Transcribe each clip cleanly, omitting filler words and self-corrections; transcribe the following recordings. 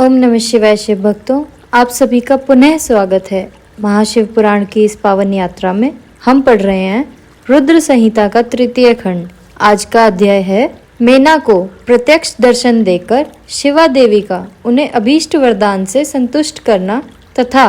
ओम नमः शिवाय। शिव भक्तों, आप सभी का पुनः स्वागत है। महाशिव पुराण की इस पावन यात्रा में हम पढ़ रहे हैं रुद्र संहिता का तृतीय खंड। आज का अध्याय है मेना को प्रत्यक्ष दर्शन देकर शिवा देवी का उन्हें अभीष्ट वरदान से संतुष्ट करना तथा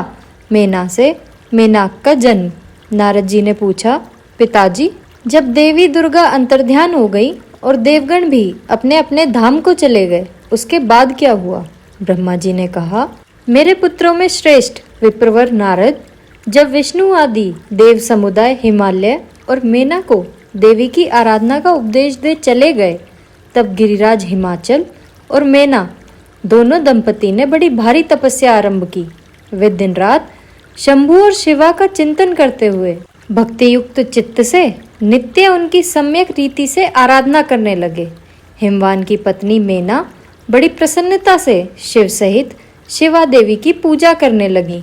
मेना से मेनाक का जन्म। नारद जी ने पूछा, पिताजी, जब देवी दुर्गा अंतर्ध्यान हो गई और देवगण भी अपने अपने धाम को चले गए, उसके बाद क्या हुआ? ब्रह्मा जी ने कहा, मेरे पुत्रों में श्रेष्ठ विप्रवर नारद जब विष्णु आदि देव समुदाय हिमालय और मेना को देवी की आराधना का उपदेश दे चले गए, तब गिरिराज हिमाचल और मेना दोनों दंपति ने बड़ी भारी तपस्या आरंभ की। वे दिन रात शंभु और शिवा का चिंतन करते हुए भक्ति युक्त चित्त से नित्य उनकी सम्यक रीति से आराधना करने लगे। हिमवान की पत्नी मेना बड़ी प्रसन्नता से शिव सहित शिवा देवी की पूजा करने लगी।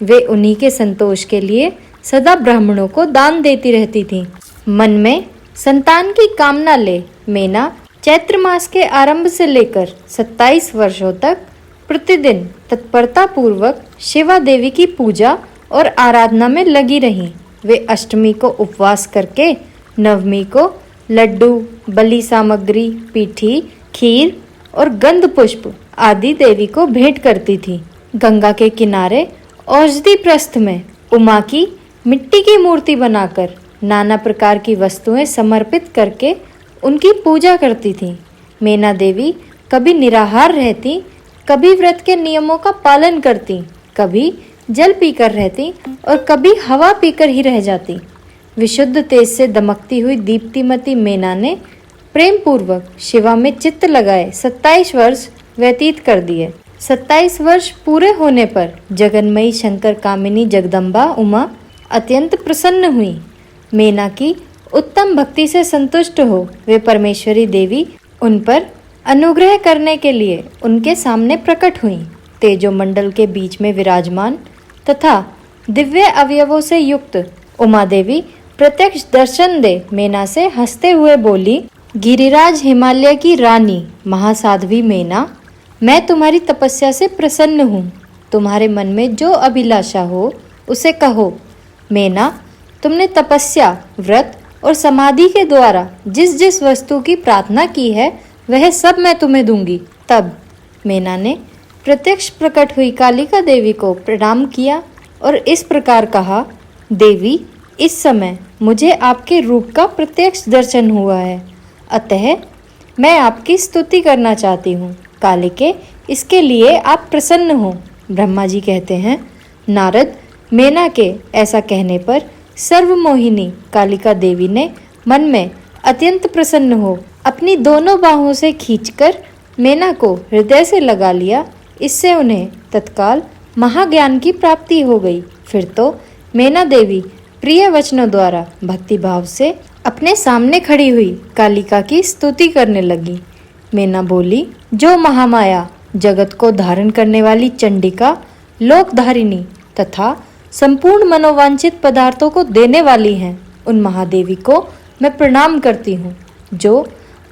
वे उन्हीं के संतोष के लिए सदा ब्राह्मणों को दान देती रहती थीं। मन में संतान की कामना ले मेना चैत्र मास के आरंभ से लेकर 27 वर्षों तक प्रतिदिन तत्परता पूर्वक शिवा देवी की पूजा और आराधना में लगी रहीं। वे अष्टमी को उपवास करके नवमी को लड्डू, बलि सामग्री, पीठी, खीर और गंध पुष्प आदि देवी को भेंट करती थी। गंगा के किनारे औषधि प्रस्थ में उमा की मिट्टी की मूर्ति बनाकर नाना प्रकार की वस्तुएं समर्पित करके उनकी पूजा करती थी। मेना देवी कभी निराहार रहती, कभी व्रत के नियमों का पालन करती, कभी जल पीकर रहती और कभी हवा पीकर ही रह जाती। विशुद्ध तेज से दमकती हुई दीप्तिमती मेना ने प्रेम पूर्वक शिवा में चित्त लगाए 27 वर्ष व्यतीत कर दिए। 27 वर्ष पूरे होने पर जगन्मयी शंकर कामिनी जगदम्बा उमा अत्यंत प्रसन्न हुई। मेना की उत्तम भक्ति से संतुष्ट हो वे परमेश्वरी देवी उन पर अनुग्रह करने के लिए उनके सामने प्रकट हुई। तेजो मंडल के बीच में विराजमान तथा दिव्य अवयवों से युक्त उमा देवी प्रत्यक्ष दर्शन दे मेना से हंसते हुए बोली, गिरिराज हिमालय की रानी महासाध्वी मेना, मैं तुम्हारी तपस्या से प्रसन्न हूँ। तुम्हारे मन में जो अभिलाषा हो उसे कहो। मेना, तुमने तपस्या, व्रत और समाधि के द्वारा जिस जिस वस्तु की प्रार्थना की है वह सब मैं तुम्हें दूंगी। तब मेना ने प्रत्यक्ष प्रकट हुई कालिका देवी को प्रणाम किया और इस प्रकार कहा, देवी, इस समय मुझे आपके रूप का प्रत्यक्ष दर्शन हुआ है, अतः मैं आपकी स्तुति करना चाहती हूँ। कालिके, इसके लिए आप प्रसन्न हो। ब्रह्मा जी कहते हैं, नारद, मेना के ऐसा कहने पर सर्वमोहिनी कालिका देवी ने मन में अत्यंत प्रसन्न हो अपनी दोनों बाहों से खींचकर मेना को हृदय से लगा लिया। इससे उन्हें तत्काल महाज्ञान की प्राप्ति हो गई। फिर तो मेना देवी प्रिय वचनों द्वारा भक्ति भाव से अपने सामने खड़ी हुई कालिका की स्तुति करने लगी। मेना बोली, जो महामाया जगत को धारण करने वाली चंडिका, लोकधारिणी तथा संपूर्ण मनोवांछित पदार्थों को देने वाली हैं, उन महादेवी को मैं प्रणाम करती हूँ। जो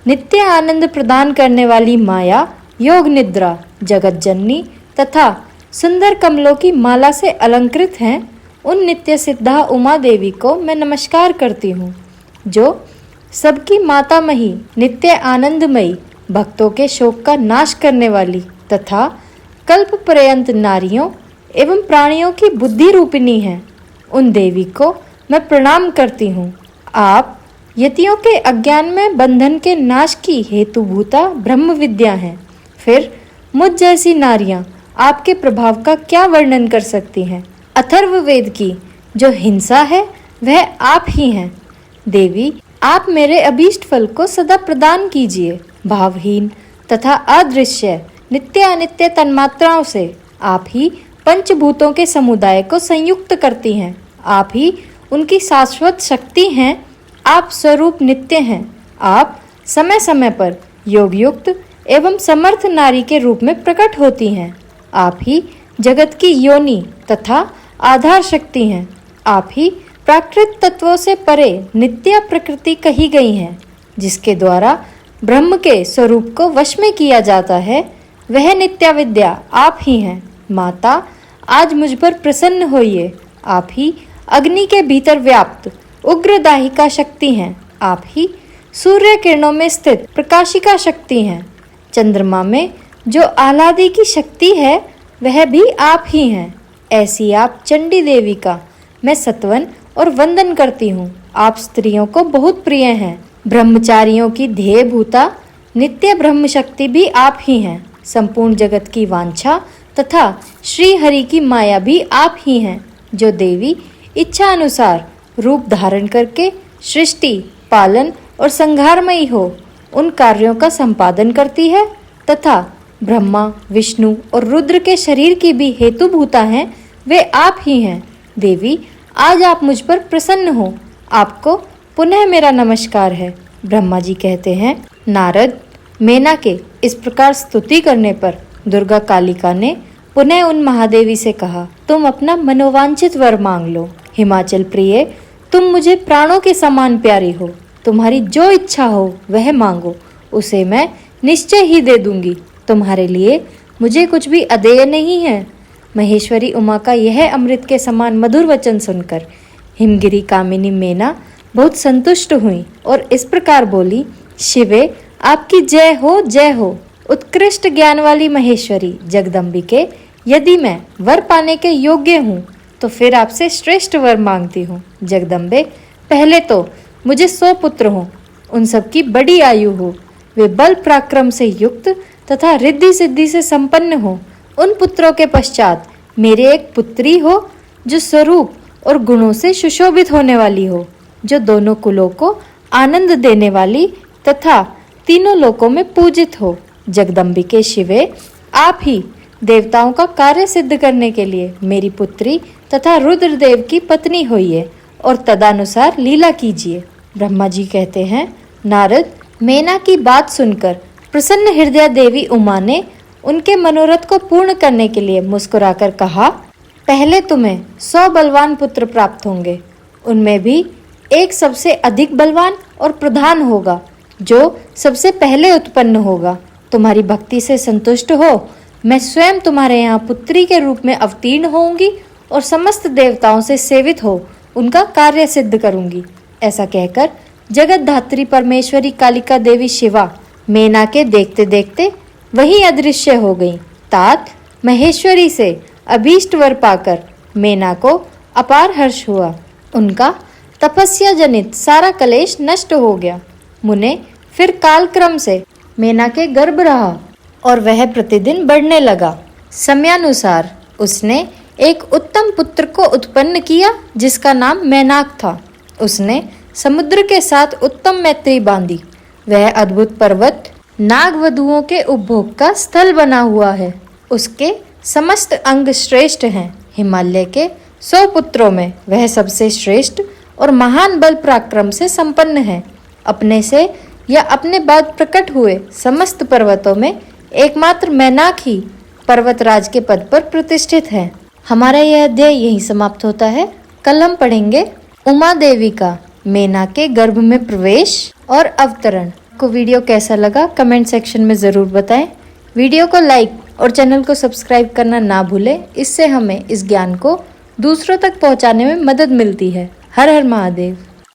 नित्य आनंद प्रदान करने वाली माया, योग निद्रा, जगत जननी तथा सुंदर कमलों की माला से अलंकृत हैं, उन नित्य सिद्धा उमा देवी को मैं नमस्कार करती हूँ। जो सबकी मातामही, नित्य आनंदमयी, भक्तों के शोक का नाश करने वाली तथा कल्प पर्यंत नारियों एवं प्राणियों की बुद्धि रूपिणी है, उन देवी को मैं प्रणाम करती हूँ। आप यतियों के अज्ञान में बंधन के नाश की हेतुभूता ब्रह्म विद्या हैं। फिर मुझ जैसी नारियां आपके प्रभाव का क्या वर्णन कर सकती हैं? अथर्ववेद की जो हिंसा है वह आप ही हैं। देवी, आप मेरे अभीष्ट फल को सदा प्रदान कीजिए। भावहीन तथा अदृश्य नित्य अनित्य तन्मात्राओं से आप ही पंचभूतों के समुदाय को संयुक्त करती हैं। आप ही उनकी शाश्वत शक्ति हैं। आप स्वरूप नित्य हैं। आप समय समय पर योग युक्त एवं समर्थ नारी के रूप में प्रकट होती हैं। आप ही जगत की योनि तथा आधार शक्ति हैं। आप ही प्राकृत तत्वों से परे नित्य प्रकृति कही गई हैं, जिसके द्वारा ब्रह्म के स्वरूप को वश में किया जाता है। वह नित्या विद्या आप ही हैं। माता, आज मुझ पर प्रसन्न होइए। आप ही अग्नि के भीतर व्याप्त उग्र दाहिका शक्ति हैं। आप ही सूर्य किरणों में स्थित प्रकाशिका शक्ति हैं। चंद्रमा में जो आह्लादी की शक्ति है वह भी आप ही हैं। ऐसी आप चंडी देवी का मैं सत्वन और वंदन करती हूँ। आप स्त्रियों को बहुत प्रिय हैं। ब्रह्मचारियों की ध्येय भूता नित्य ब्रह्म शक्ति भी आप ही हैं। संपूर्ण जगत की वांछा तथा श्री हरि की माया भी आप ही हैं, जो देवी इच्छा अनुसार रूप धारण करके सृष्टि, पालन और संहारमयी हो उन कार्यों का संपादन करती है तथा ब्रह्मा, विष्णु और रुद्र के शरीर की भी हेतुभूता हैं, वे आप ही हैं। देवी, आज आप मुझ पर प्रसन्न हो। आपको पुनः मेरा नमस्कार है। ब्रह्मा जी कहते हैं, नारद, मेना के इस प्रकार स्तुति करने पर दुर्गा कालिका ने पुनः उन महादेवी से कहा, तुम अपना मनोवांछित वर मांग लो। हिमाचल प्रिय, तुम मुझे प्राणों के समान प्यारी हो। तुम्हारी जो इच्छा हो वह मांगो, उसे मैं निश्चय ही दे दूंगी। तुम्हारे लिए मुझे कुछ भी अदेय नहीं है। महेश्वरी उमा का यह अमृत के समान मधुर वचन सुनकर हिमगिरी कामिनी मेना बहुत संतुष्ट हुई और इस प्रकार बोली, शिवे, आपकी जय हो, जय हो। उत्कृष्ट ज्ञान वाली महेश्वरी जगदम्बिके, यदि मैं वर पाने के योग्य हूँ तो फिर आपसे श्रेष्ठ वर मांगती हूँ। जगदम्बे, पहले तो मुझे 100 पुत्र हों, उन सबकी बड़ी आयु हो, वे बल पराक्रम से युक्त तथा रिद्धि सिद्धि से संपन्न हो। उन पुत्रों के पश्चात मेरे एक पुत्री हो जो स्वरूप और गुणों से सुशोभित होने वाली हो, जो दोनों कुलों को आनंद देने वाली तथा तीनों लोकों में पूजित हो। जगदम्बिके शिवे, आप ही देवताओं का कार्य सिद्ध करने के लिए मेरी पुत्री तथा रुद्रदेव की पत्नी होइए और तदानुसार लीला कीजिए। ब्रह्मा जी कहते हैं, नारद, मेना की बात सुनकर प्रसन्न हृदय देवी उमा ने उनके मनोरथ को पूर्ण करने के लिए मुस्कुराकर कहा, पहले तुम्हें 100 बलवान पुत्र प्राप्त होंगे। उनमें भी एक सबसे अधिक बलवान और प्रधान होगा, जो सबसे पहले उत्पन्न होगा। तुम्हारी भक्ति से संतुष्ट हो, मैं स्वयं तुम्हारे यहाँ पुत्री के रूप में अवतीर्ण होऊंगी और समस्त देवताओं से सेवित हो उनका कार्य सिद्ध करूंगी। ऐसा कहकर जगत धात्री परमेश्वरी कालिका देवी शिवा मेना के देखते देखते वहीं अदृश्य हो गई। तात महेश्वरी से अभीष्ट वर पाकर मेना को अपार हर्ष हुआ। उनका तपस्या जनित सारा कलेश नष्ट हो गया। मुने फिर कालक्रम से मेना के गर्भ रहा और वह प्रतिदिन बढ़ने लगा। समयानुसार उसने एक उत्तम पुत्र को उत्पन्न किया जिसका नाम मैनाक था। उसने समुद्र के साथ उत्तम मैत्री बांधी। वह अद्भुत पर्वत नाग वधुओं के उपभोग का स्थल बना हुआ है। उसके समस्त अंग श्रेष्ठ हैं। हिमालय के 100 पुत्रों में वह सबसे श्रेष्ठ और महान बल पराक्रम से संपन्न है। अपने से या अपने बाद प्रकट हुए समस्त पर्वतों में एकमात्र मैनाक ही पर्वतराज के पद पर प्रतिष्ठित है। हमारा यह अध्याय यहीं समाप्त होता है। कल हम पढ़ेंगे उमा देवी का मेना के गर्भ में प्रवेश और अवतरण। को वीडियो कैसा लगा कमेंट सेक्शन में ज़रूर बताएं। वीडियो को लाइक और चैनल को सब्सक्राइब करना ना भूलें। इससे हमें इस ज्ञान को दूसरों तक पहुंचाने में मदद मिलती है। हर हर महादेव।